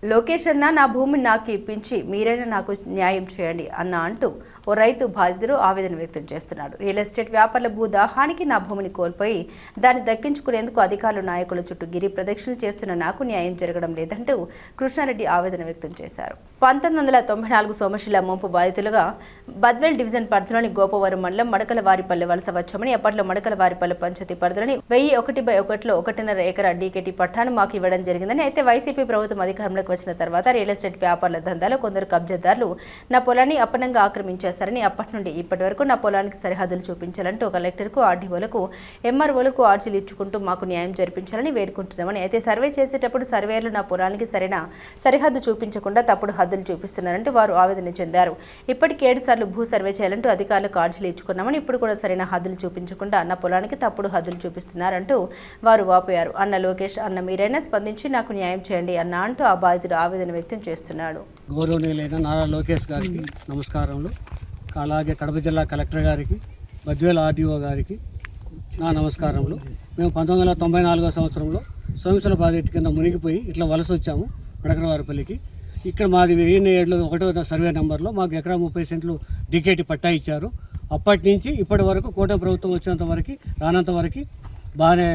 లోకేష్ అన్న నా భూమిని నాకు ఇప్పించి మీరైనా నాకు న్యాయం చేయండి అన్న అంటూ ఓ రైతు బాధితుడు ఆవేదన వ్యక్తం చేస్తున్నాడు. రియల్ ఎస్టేట్ వ్యాపారుల భూదాహానికి నా భూమిని కోల్పోయి దాన్ని దక్కించుకునేందుకు అధికారులు నాయకుల చుట్టూ గిరి ప్రదక్షిణలు చేస్తున్న నాకు న్యాయం జరగడం లేదంటూ కృష్ణారెడ్డి ఆవేదన వ్యక్తం చేశారు. 1994 సోమశిల ముంపు బాధితులుగా బద్వేల్ డివిజన్ పరిధిలోని గోపవరం మండలం మడకలవారిపల్లె వలస వచ్చామని, అప్పట్లో మడకలవారిపల్లె పంచాయతీ పరిధిలోని 1001/1లో 1.5 ఎకరా డీకేటీ పట్టాను మాకు ఇవ్వడం జరిగిందని, అయితే వైసీపీ ప్రభుత్వం అధికారంలోకి వచ్చిన తర్వాత రియల్ ఎస్టేట్ వ్యాపారుల దందాలో కొందరు కబ్జాదారులు నా పొలాన్ని అప్పనంగా ఆక్రమించేశారని, అప్పటి నుండి ఇప్పటి వరకు నా పొలానికి సరిహద్దులు చూపించాలంటూ కలెక్టర్కు, ఆర్డీఓలకు, ఎంఆర్ఓలకు ఆర్జీలు ఇచ్చుకుంటూ మాకు న్యాయం జరిపించాలని వేడుకుంటున్నామని, అయితే సర్వే చేసేటప్పుడు సర్వేయర్లు నా పొలానికి సరైన సరిహద్దు చూపించకుండా తప్పుడు హద్దులు చూపిస్తున్నారంటూ వారు ఆవేదన చెందారు. ఇప్పటికి 7 సార్లు భూ సర్వే చేయాలంటూ అధికారులకు ఆర్జీలు ఇచ్చుకున్నామని, ఇప్పుడు కూడా సరైన హద్దులు చూపించకుండా నా పొలానికి తప్పుడు హద్దులు చూపిస్తున్నారంటూ వారు వాపోయారు. అన్న లోకేష్ అన్న మీరైనా స్పందించి నాకు న్యాయం చేయండి అన్న అంటూ ఆ బాధితుడు ఆవేదన వ్యక్తం చేస్తున్నాడు. గౌరవనీయులైన నారా లోకేష్ గారికి నమస్కారములు. అలాగే కడప జిల్లా కలెక్టర్ గారికి, బద్వేల్ ఆర్డీఓ గారికి నా నమస్కారములు. మేము 1994 సంవత్సరంలో సోమశిల ప్రాజెక్టు కింద మునిగిపోయి ఇట్లా వలస వచ్చాము మడకలవారిపల్లికి. ఇక్కడ మాది 1007లో 1వ సర్వే నెంబర్లో మాకు ఎకరా 30 సెంట్లు డీకేటీ పట్టా ఇచ్చారు. అప్పటి నుంచి ఇప్పటి వరకు కూటమి ప్రభుత్వం వచ్చినంత వరకు రానంత వరకు బాగానే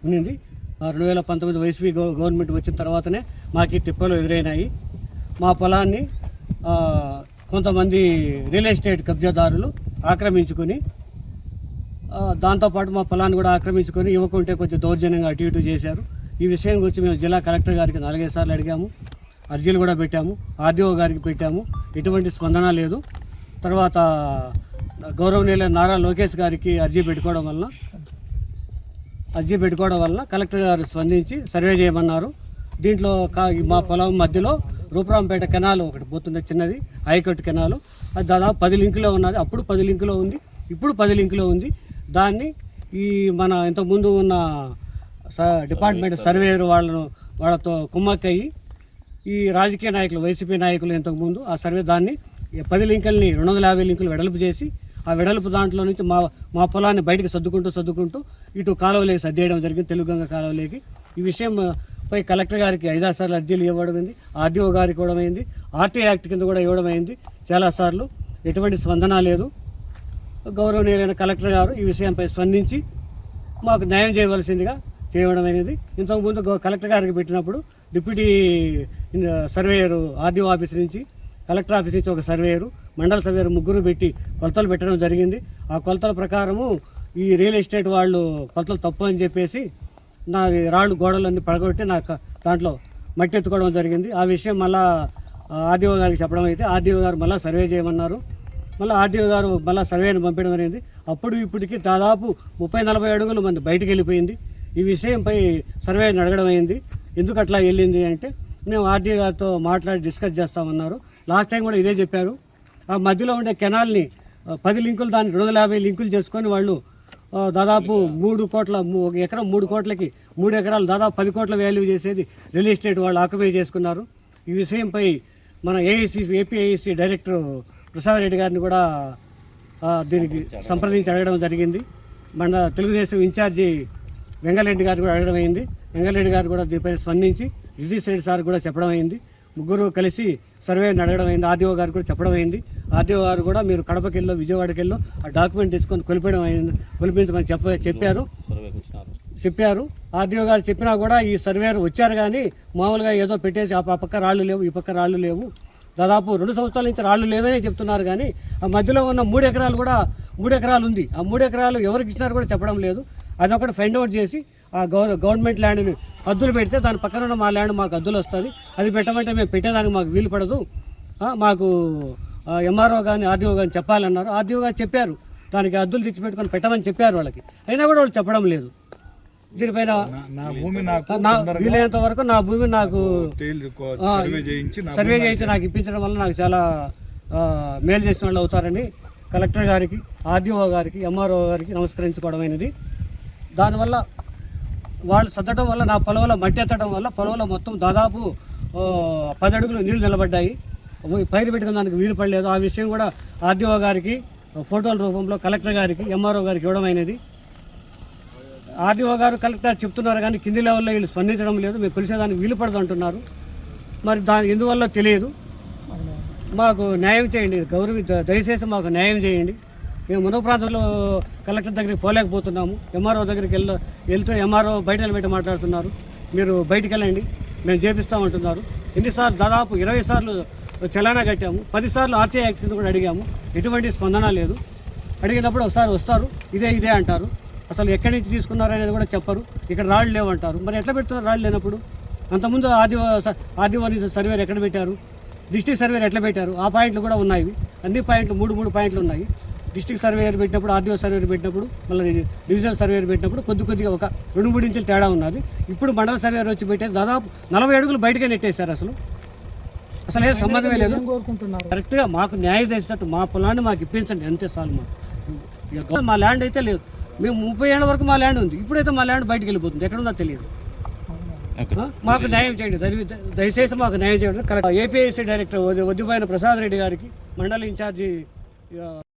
ఉన్నింది. 2019 వైసీపీ గవర్నమెంట్ వచ్చిన తర్వాతనే మాకు ఈ తిప్పలు ఎదురైనాయి. మా పొలాన్ని కొంతమంది రియల్ ఎస్టేట్ కబ్జాదారులు ఆక్రమించుకొని, దాంతోపాటు మా పొలాన్ని కూడా ఆక్రమించుకొని ఇవ్వకుంటే కొంచెం దౌర్జన్యంగా అటు ఇటు చేశారు. ఈ విషయం గురించి మేము జిల్లా కలెక్టర్ గారికి 4-5 సార్లు అడిగాము, అర్జీలు కూడా పెట్టాము, ఆర్డీఓ గారికి పెట్టాము. ఎటువంటి స్పందన లేదు. తర్వాత గౌరవనీయులైన నారా లోకేష్ గారికి అర్జీ పెట్టుకోవడం వలన కలెక్టర్ గారు స్పందించి సర్వే చేయమన్నారు. దీంట్లో మా పొలం మధ్యలో రూపరాంపేట కెనాల్ ఒకటి పోతుంది, చిన్నది హైకోర్టు కెనాలు. అది దాదాపు 10 లింకులో ఉన్నది. అప్పుడు 10 లింకులో ఉంది, ఇప్పుడు 10 లింకులో ఉంది. దాన్ని ఈ మన ఇంతకుముందు ఉన్న డిపార్ట్మెంట్ సర్వేయర్ వాళ్ళతో కుమ్మక్కయ్యి ఈ రాజకీయ నాయకులు, వైసీపీ నాయకులు ఇంతకుముందు ఆ సర్వే దాన్ని 10 లింకుల్ని 250 లింకులు వెడల్పు చేసి, ఆ వెడల్పు దాంట్లో నుంచి మా పొలాన్ని బయటకు సర్దుకుంటూ ఇటు కాలువలేకి సర్దేయడం జరిగింది, తెలుగుగంగ కాలువలేకి. ఈ విషయం పై కలెక్టర్ గారికి 5-6 సార్లు అర్జీలు ఇవ్వడమైంది, ఆర్డీఓ గారికి ఇవ్వడమైంది, ఆర్టీ యాక్ట్ కింద కూడా ఇవ్వడమైంది చాలాసార్లు. ఎటువంటి స్పందన లేదు. గౌరవనీయులైన కలెక్టర్ గారు ఈ విషయంపై స్పందించి మాకు న్యాయం చేయడమైనది. ఇంతకుముందు కలెక్టర్ గారికి పెట్టినప్పుడు డిప్యూటీ సర్వేయరు ఆర్డీఓ ఆఫీస్ నుంచి, కలెక్టర్ ఆఫీస్ నుంచి ఒక సర్వేయరు, మండల సర్వేయర్ ముగ్గురు పెట్టి కొలతలు పెట్టడం జరిగింది. ఆ కొలతల ప్రకారము ఈ రియల్ ఎస్టేట్ వాళ్ళు కొలతలు తప్పు అని చెప్పేసి నా రాళ్ళు గోడలన్నీ పడగొట్టి నాకు దాంట్లో మట్టి ఎత్తుకోవడం జరిగింది. ఆ విషయం మళ్ళీ ఆర్డీఓ గారికి చెప్పడం అయితే ఆర్డీఓ గారు మళ్ళీ సర్వే చేయమన్నారు. మళ్ళీ ఆర్డీఓ గారు మళ్ళీ సర్వేని పంపించడం అనేది అప్పుడు ఇప్పటికి దాదాపు 30-40 అడుగులు మంది బయటికి వెళ్ళిపోయింది. ఈ విషయంపై సర్వే అడగడం అయింది. ఎందుకు అట్లా వెళ్ళింది అంటే మేము ఆర్డీఓ గారితో మాట్లాడి డిస్కస్ చేస్తామన్నారు. లాస్ట్ టైం కూడా ఇదే చెప్పారు. ఆ మధ్యలో ఉండే కెనాల్ని 10 లింకులు దాన్ని 250 లింకులు చేసుకొని వాళ్ళు దాదాపు 3 కోట్ల, ఒక ఎకరం 3 కోట్లకి 3 ఎకరాలు దాదాపు 10 కోట్ల వాల్యూ చేసేది రియల్ ఎస్టేట్ వాళ్ళు ఆక్యుపై చేసుకున్నారు. ఈ విషయంపై మన AP AIC director Prasad Reddy గారిని కూడా దీనికి సంప్రదించి అడగడం జరిగింది. మన తెలుగుదేశం ఇన్ఛార్జి వెంగళరెడ్డి గారు కూడా అడగడం అయింది. వెంగళరెడ్డి గారు కూడా దీనిపై స్పందించి జగదీష్ రెడ్డి సార్ కూడా చెప్పడం అయింది. ముగ్గురు కలిసి సర్వేని అడగడం అయింది. ఆర్డీఓ గారు కూడా చెప్పడం అయింది. ఆర్డీఓ గారు కూడా మీరు కడపకి వెళ్ళో విజయవాడకి వెళ్ళో ఆ డాక్యుమెంట్ తెచ్చుకొని కొలిపించమని చెప్పారు. ఆర్డీఓ గారు చెప్పినా కూడా ఈ సర్వేయర్ వచ్చారు కానీ మామూలుగా ఏదో పెట్టేసి ఆ పక్క రాళ్ళు లేవు, ఈ పక్క రాళ్ళు లేవు, దాదాపు 2 సంవత్సరాల నుంచి రాళ్ళు లేవనే చెప్తున్నారు. కానీ ఆ మధ్యలో ఉన్న 3 ఎకరాలు కూడా 3 ఎకరాలు ఉంది. ఆ 3 ఎకరాలు ఎవరికి ఇచ్చినారు కూడా చెప్పడం లేదు. అదొకటి ఫైండ్ అవుట్ చేసి ఆ గవర్నమెంట్ ల్యాండ్ని హద్దులు పెడితే దాని పక్కన ఉన్న మా ల్యాండ్ మాకు హద్దులు వస్తుంది. అది పెట్టమంటే మేము పెట్టేదానికి మాకు వీలు పడదు, మాకు ఎంఆర్ఓ కానీ ఆర్డీఓ కానీ చెప్పాలన్నారు. ఆర్డీఓ గారు చెప్పారు, దానికి హద్దులు తెచ్చిపెట్టుకొని పెట్టమని చెప్పారు వాళ్ళకి. అయినా కూడా వాళ్ళు చెప్పడం లేదు. దీనిపైన వీలైనంత వరకు నా భూమి నాకు సర్వే చేయించి నాకు ఇప్పించడం వల్ల నాకు చాలా మేలు చేసిన వాళ్ళు అవుతారని కలెక్టర్ గారికి, ఆర్డీఓ గారికి, ఎంఆర్ఓ గారికి నమస్కరించుకోవడమైనది. దానివల్ల వాళ్ళు సర్దడం వల్ల నా పొలంలో మట్టి ఎత్తడం వల్ల పొలంలో మొత్తం దాదాపు 10 అడుగులు నీళ్లు నిలబడ్డాయి. పైరు పెట్టుకున్న దానికి వీలు పడలేదు. ఆ విషయం కూడా ఆర్డీఓ గారికి ఫోటోల రూపంలో కలెక్టర్ గారికి, ఎంఆర్ఓ గారికి ఇవ్వడం అయినది. ఆర్డీఓ గారు, కలెక్టర్ చెప్తున్నారు కానీ కింది లెవెల్లో వీళ్ళు స్పందించడం లేదు. మేము కొలిసేదానికి వీలు పడదు అంటున్నారు. మరి దాని ఎందువల్ల తెలియదు. మాకు న్యాయం చేయండి, దయచేసి మాకు న్యాయం చేయండి. మేము మునగ ప్రాంతంలో కలెక్టర్ దగ్గరికి పోలేకపోతున్నాము. ఎంఆర్ఓ దగ్గరికి వెళ్తూ ఎంఆర్ఓ బయట నిలబెట్టి మాట్లాడుతున్నారు. మీరు బయటికి వెళ్ళండి, మేము చేపిస్తామంటున్నారు. ఎన్నిసార్లు దాదాపు 20 సార్లు చలానా కట్టాము, 10 సార్లు ఆర్టీఐ యాక్ట్ కింద కూడా అడిగాము. ఎటువంటి స్పందన లేదు. అడిగినప్పుడు ఒకసారి వస్తారు, ఇదే అంటారు. అసలు ఎక్కడి నుంచి తీసుకున్నారు అనేది కూడా చెప్పరు. ఇక్కడ రాళ్ళు లేవంటారు. మరి ఎట్లా పెడుతున్నారు రాళ్ళు లేనప్పుడు? అంతకుముందు ఆర్డీఓ సర్వేర్ ఎక్కడ పెట్టారు? డిస్ట్రిక్ట్ సర్వేర్ ఎట్లా పెట్టారు? ఆ పాయింట్లు కూడా ఉన్నాయి. అన్ని పాయింట్లు 3 పాయింట్లు ఉన్నాయి. డిస్ట్రిక్ట్ సర్వేయర్ పెట్టినప్పుడు, ఆర్డీఓ సర్వేయర్ పెట్టినప్పుడు, మళ్ళీ డివిజనల్ సర్వేయర్ పెట్టినప్పుడు కొద్దిగా ఒక 2-3 ఇంచులు తేడా ఉన్నది. ఇప్పుడు మండల సర్వేయర్ వచ్చి పెట్టేసి దాదాపు 40 అడుగులు బయటకే నెట్టేశారు. అసలు ఏం సంబంధమే లేదు. కరెక్ట్గా మాకు న్యాయం చేసినట్టు మా పొలాన్ని మాకు ఇప్పించండి, అంతే చాలు. మా ల్యాండ్ అయితే లేదు. మేము 30 ఏళ్ళ వరకు మా ల్యాండ్ ఉంది. ఇప్పుడైతే మా ల్యాండ్ బయటకు వెళ్ళిపోతుంది, ఎక్కడుందో తెలియదు. మాకు న్యాయం చేయండి, దయచేసి మాకు న్యాయం చేయండి. కరెక్ట్ ఏపీఐసీ డైరెక్టర్ వద్దిపోయిన ప్రసాద్ రెడ్డి గారికి, మండలి ఇన్ఛార్జి